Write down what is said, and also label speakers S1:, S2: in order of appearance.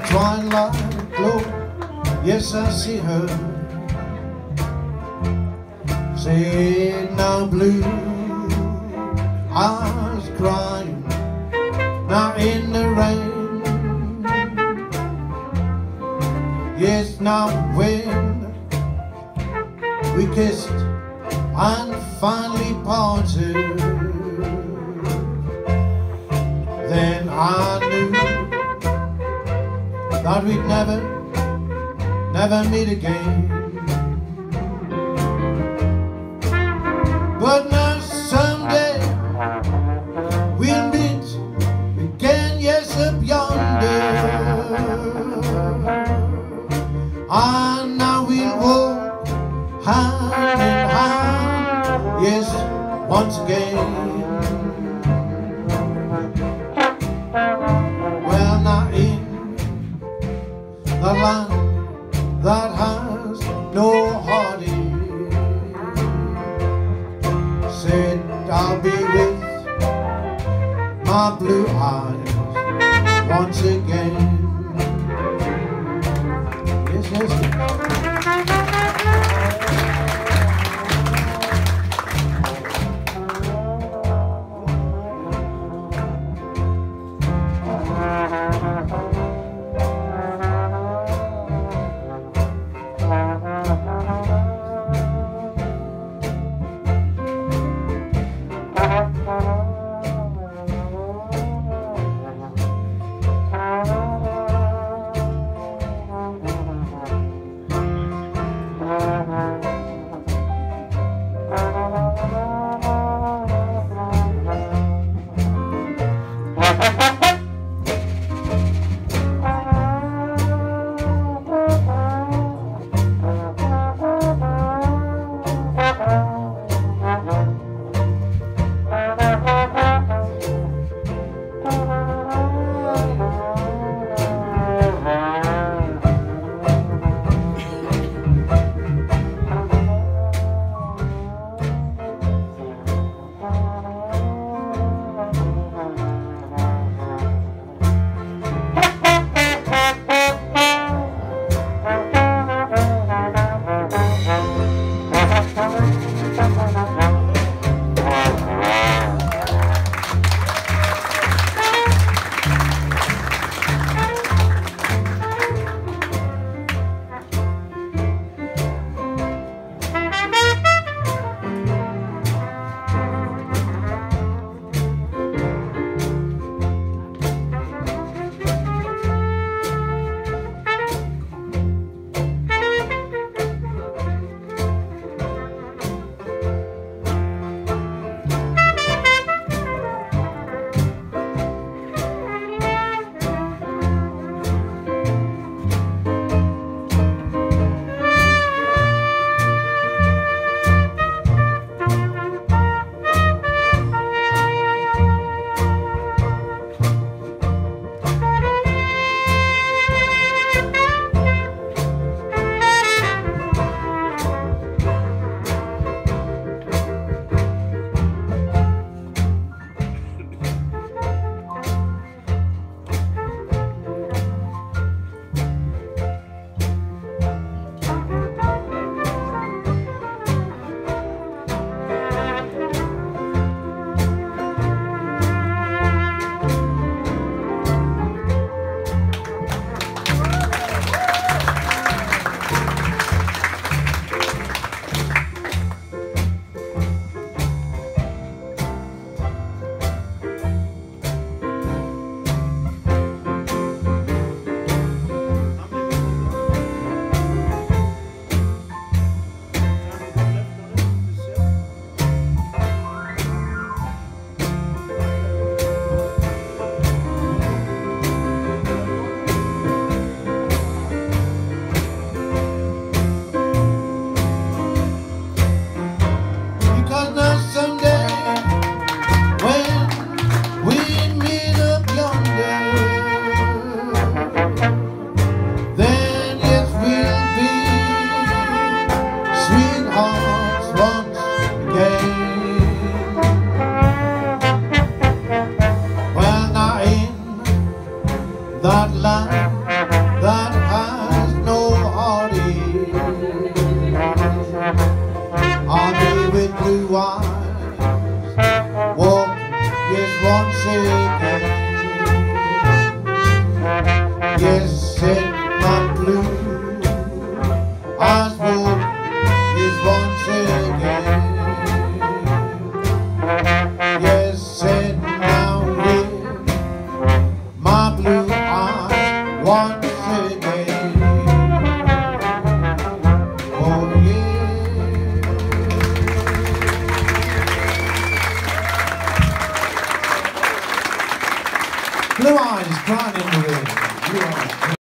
S1: twilight glow, yes, I see her. Say now blue eyes crying, now in the rain. Yes, now when we kissed and finally parted, then I knew that we'd never meet again. But now someday we'll meet again, yes, up yonder. And now we'll walk hand in hand, yes, once again. Well, now in the land that has no heartache, said I'll be with my blue eyes once again. Yes, yes, yes. said my blue eyes would is once again. Yes, said now with my blue eyes once again. Oh yeah. Blue eyes crying in the wind. Blue eyes.